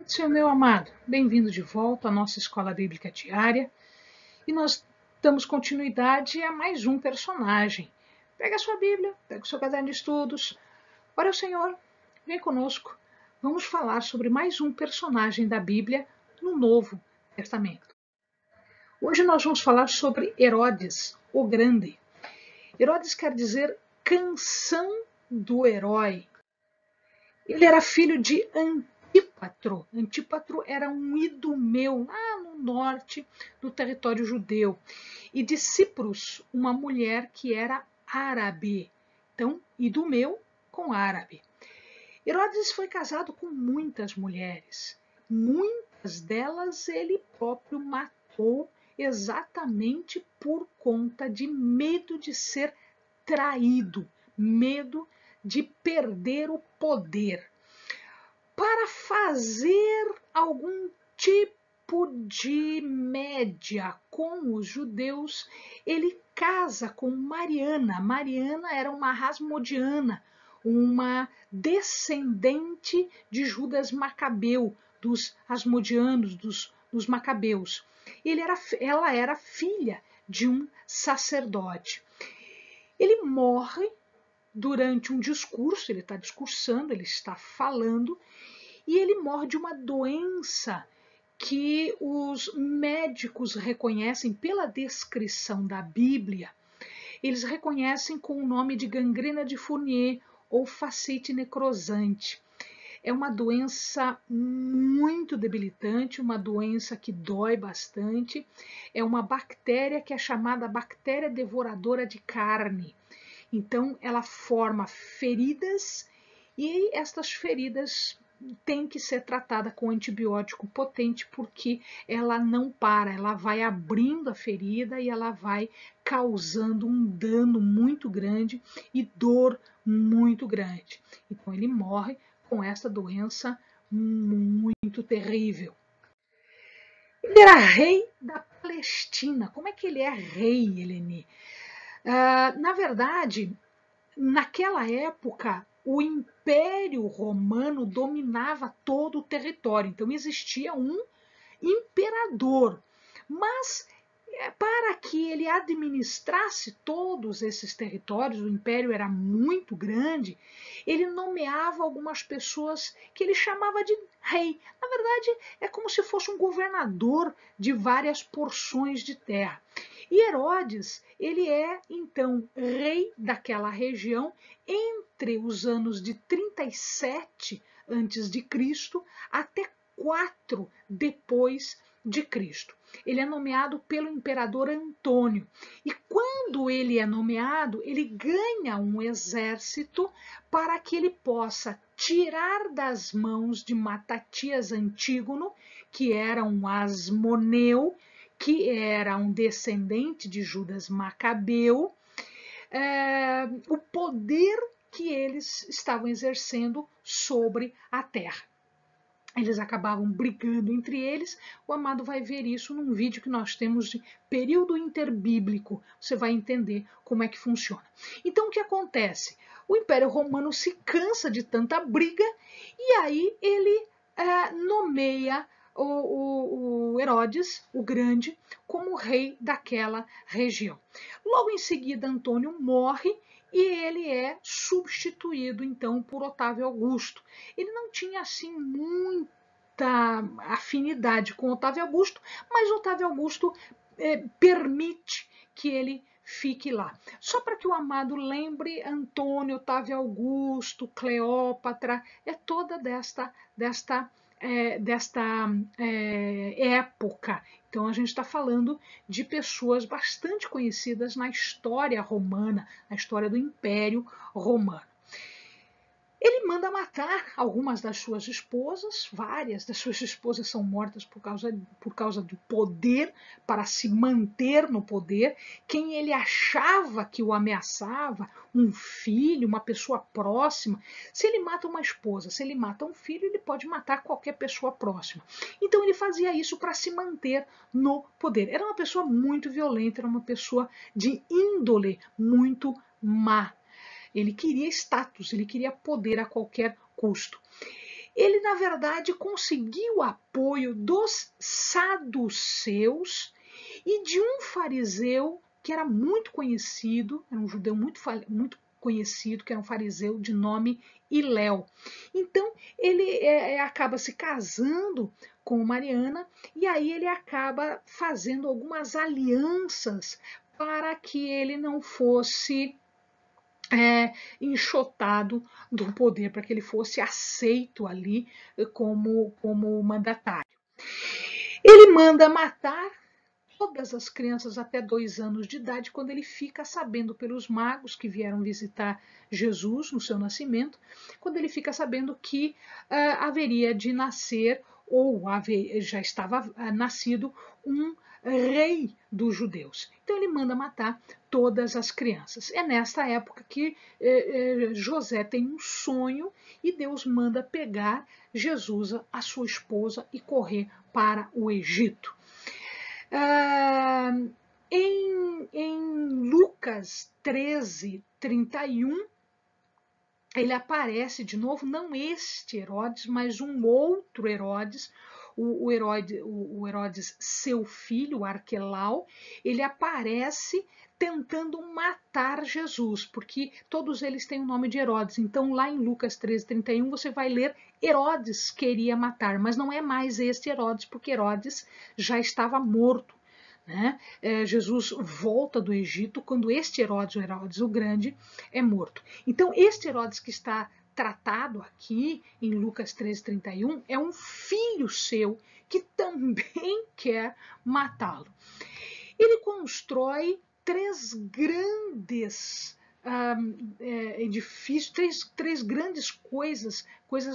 Senhor meu amado, bem-vindo de volta à nossa escola bíblica diária e nós damos continuidade a mais um personagem. Pega a sua Bíblia, pega o seu caderno de estudos, ora ao Senhor, vem conosco. Vamos falar sobre mais um personagem da Bíblia no Novo Testamento. Hoje nós vamos falar sobre Herodes, o Grande. Herodes quer dizer canção do herói. Ele era filho de Antípatro. Antípatro era um idumeu lá no norte do território judeu. E de Ciprus, uma mulher que era árabe. Então, idumeu com árabe. Herodes foi casado com muitas mulheres. Muitas delas ele próprio matou exatamente por conta de medo de ser traído, medo de perder o poder. Para fazer algum tipo de média com os judeus, ele casa com Mariana. Mariana era uma rasmodiana, uma descendente de Judas Macabeu, dos asmodianos, dos macabeus. Ela era filha de um sacerdote. Ele morre durante um discurso, ele está discursando, ele está falando, e ele morre de uma doença que os médicos reconhecem pela descrição da Bíblia. Eles reconhecem com o nome de gangrena de Fournier ou fascite necrosante. É uma doença muito debilitante, uma doença que dói bastante. É uma bactéria que é chamada bactéria devoradora de carne. Então, ela forma feridas e estas feridas têm que ser tratadas com antibiótico potente porque ela não para, ela vai abrindo a ferida e ela vai causando um dano muito grande e dor muito grande. Então, ele morre com essa doença muito terrível. Ele era rei da Palestina. Como é que ele é rei, Eleni? Na verdade, naquela época, o Império Romano dominava todo o território, então existia um imperador. Mas para que ele administrasse todos esses territórios, o império era muito grande, ele nomeava algumas pessoas que ele chamava de rei. Na verdade, é como se fosse um governador de várias porções de terra. E Herodes, ele é então rei daquela região entre os anos de 37 antes de Cristo até 4 depois de Cristo. Ele é nomeado pelo imperador Antônio. E quando ele é nomeado, ele ganha um exército para que ele possa tirar das mãos de Matatias Antígono, que era um asmoneu, que era um descendente de Judas Macabeu, o poder que eles estavam exercendo sobre a terra. Eles acabavam brigando entre eles. O amado vai ver isso num vídeo que nós temos de período interbíblico. Você vai entender como é que funciona. Então, o que acontece? O Império Romano se cansa de tanta briga e aí ele nomeia o Herodes, o Grande, como rei daquela região. Logo em seguida, Antônio morre e ele é substituído então por Otávio Augusto. Ele não tinha assim muita afinidade com Otávio Augusto, mas Otávio Augusto permite que ele fique lá. Só para que o amado lembre, Antônio, Otávio Augusto, Cleópatra, é toda desta época. Então a gente está falando de pessoas bastante conhecidas na história romana, na história do Império Romano. Ele manda matar algumas das suas esposas, várias das suas esposas são mortas por causa do poder, para se manter no poder. Quem ele achava que o ameaçava, um filho, uma pessoa próxima, se ele mata uma esposa, se ele mata um filho, ele pode matar qualquer pessoa próxima. Então ele fazia isso para se manter no poder. Era uma pessoa muito violenta, era uma pessoa de índole muito má. Ele queria status, ele queria poder a qualquer custo. ele, na verdade, conseguiu o apoio dos saduceus e de um fariseu que era muito conhecido, era um judeu muito conhecido, que era um fariseu de nome Iléu. Então, ele acaba se casando com Mariana e aí ele acaba fazendo algumas alianças para que ele não fosse enxotado do poder, para que ele fosse aceito ali como mandatário. Ele manda matar todas as crianças até 2 anos de idade, quando ele fica sabendo pelos magos que vieram visitar Jesus no seu nascimento, quando ele fica sabendo que haveria de nascer, ou já estava nascido, um rei dos judeus. Então ele manda matar todas as crianças. É nesta época que José tem um sonho e Deus manda pegar Jesus, a sua esposa, e correr para o Egito. Em Lucas 13, 31, ele aparece de novo, não este Herodes, mas um outro Herodes, o Herodes, seu filho, Arquelau. Ele aparece tentando matar Jesus, porque todos eles têm o nome de Herodes. Então, lá em Lucas 13, 31, você vai ler Herodes queria matar, mas não é mais este Herodes, porque Herodes já estava morto. Né? Jesus volta do Egito quando este Herodes, o Herodes o Grande, é morto. Então, este Herodes que está tratado aqui em Lucas 13, 31, é um filho seu que também quer matá-lo. Ele constrói 3 grandes edifícios, três grandes coisas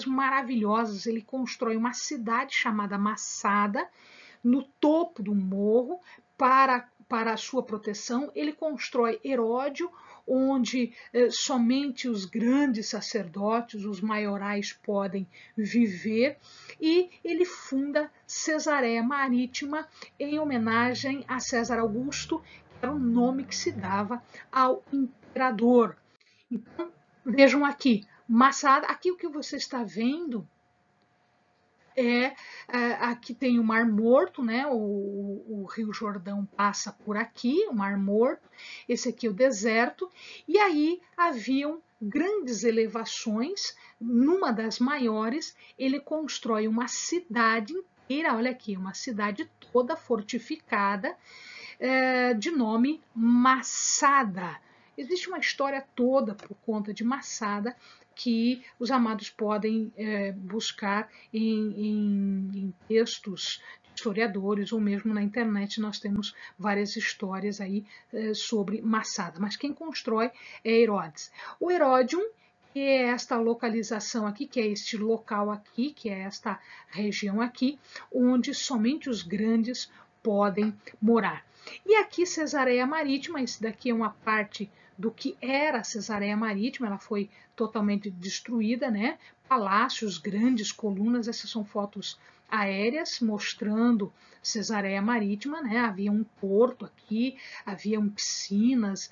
maravilhosas. Ele constrói uma cidade chamada Massada, no topo do morro, para a sua proteção. Ele constrói Heródio, onde somente os grandes sacerdotes, os maiorais, podem viver, e ele funda Cesareia Marítima em homenagem a César Augusto, que era o nome que se dava ao imperador. Então, vejam aqui, Massada, aqui o que você está vendo aqui tem o Mar Morto, né? O Rio Jordão passa por aqui, o Mar Morto. Esse aqui é o deserto. E aí haviam grandes elevações. Numa das maiores, ele constrói uma cidade inteira, olha aqui, uma cidade toda fortificada, de nome Massada. Existe uma história toda por conta de Massada, que os amados podem buscar em textos de historiadores, ou mesmo na internet nós temos várias histórias aí sobre Massada. Mas quem constrói é Herodes. O Heródium, que é esta localização aqui, que é este local aqui, que é esta região aqui, onde somente os grandes podem morar. E aqui Cesareia Marítima, esse daqui é uma parte do que era Cesareia Marítima, ela foi totalmente destruída, né? Palácios, grandes colunas, essas são fotos aéreas mostrando Cesareia Marítima, né? Havia um porto aqui, haviam piscinas,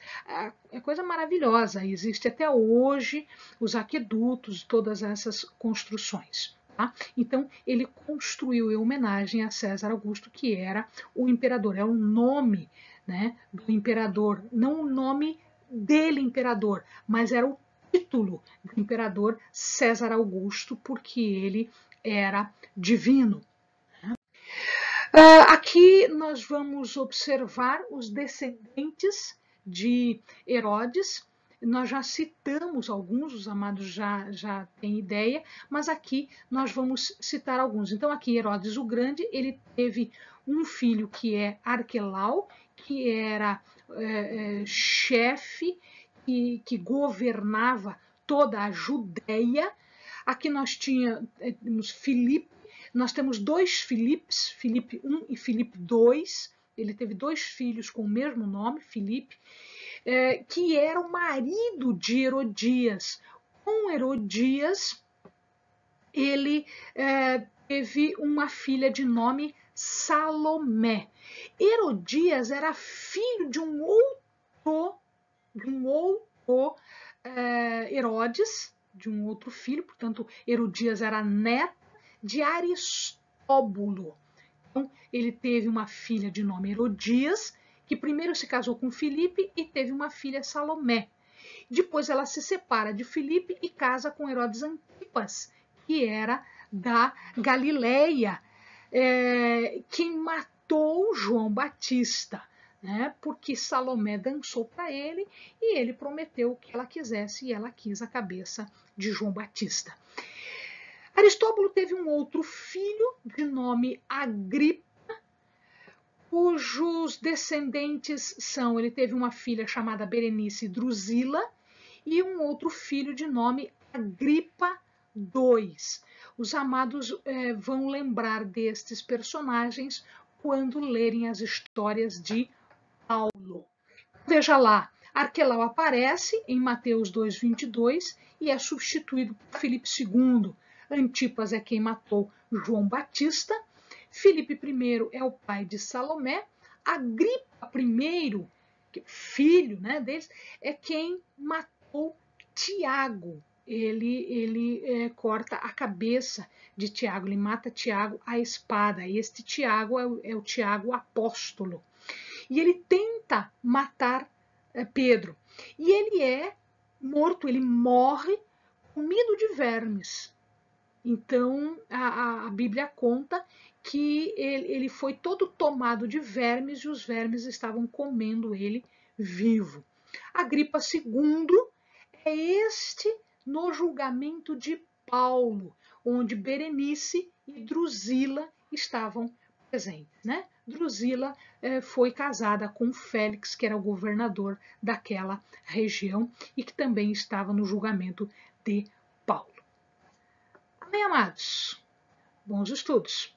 é coisa maravilhosa. Existe até hoje os aquedutos, todas essas construções. Tá? Então, ele construiu em homenagem a César Augusto, que era o imperador, é o nome, né, do imperador, não o nome dele imperador, mas era o título do imperador César Augusto, porque ele era divino. Aqui nós vamos observar os descendentes de Herodes. Nós já citamos alguns, os amados já têm ideia, mas aqui nós vamos citar alguns. Então aqui Herodes o Grande, ele teve um filho que é Arquelau, que era chefe que governava toda a Judéia. Aqui nós tínhamos Filipe, nós temos 2 Filipes, Filipe I e Filipe II. Ele teve 2 filhos com o mesmo nome, Filipe, que era o marido de Herodias. Com Herodias, ele teve uma filha de nome Salomé. Herodias era filho de um outro Herodes, de um outro filho, portanto, Herodias era neta de Aristóbulo. Então, ele teve uma filha de nome Herodias, que primeiro se casou com Filipe e teve uma filha, Salomé. Depois ela se separa de Filipe e casa com Herodes Antipas, que era da Galileia, quem matou João Batista, né? Porque Salomé dançou para ele e ele prometeu o que ela quisesse e ela quis a cabeça de João Batista. Aristóbulo teve um outro filho de nome Agripa, cujos descendentes são, ele teve uma filha chamada Berenice Drusila e um outro filho de nome Agripa II. Os amados vão lembrar destes personagens quando lerem as histórias de Paulo. Veja lá, Arquelau aparece em Mateus 2,22 e é substituído por Filipe II. Antipas é quem matou João Batista. Filipe I é o pai de Salomé. Agripa I, filho, né, deles, é quem matou Tiago. Ele corta a cabeça de Tiago, ele mata Tiago à espada. E este Tiago é o Tiago apóstolo. E ele tenta matar Pedro. E ele é morto, ele morre comido de vermes. Então, a Bíblia conta que ele foi todo tomado de vermes e os vermes estavam comendo ele vivo. Agripa II é este no julgamento de Paulo, onde Berenice e Drusila estavam presentes, né? Drusila foi casada com Félix, que era o governador daquela região e que também estava no julgamento de Paulo. Amém, amados? Bons estudos!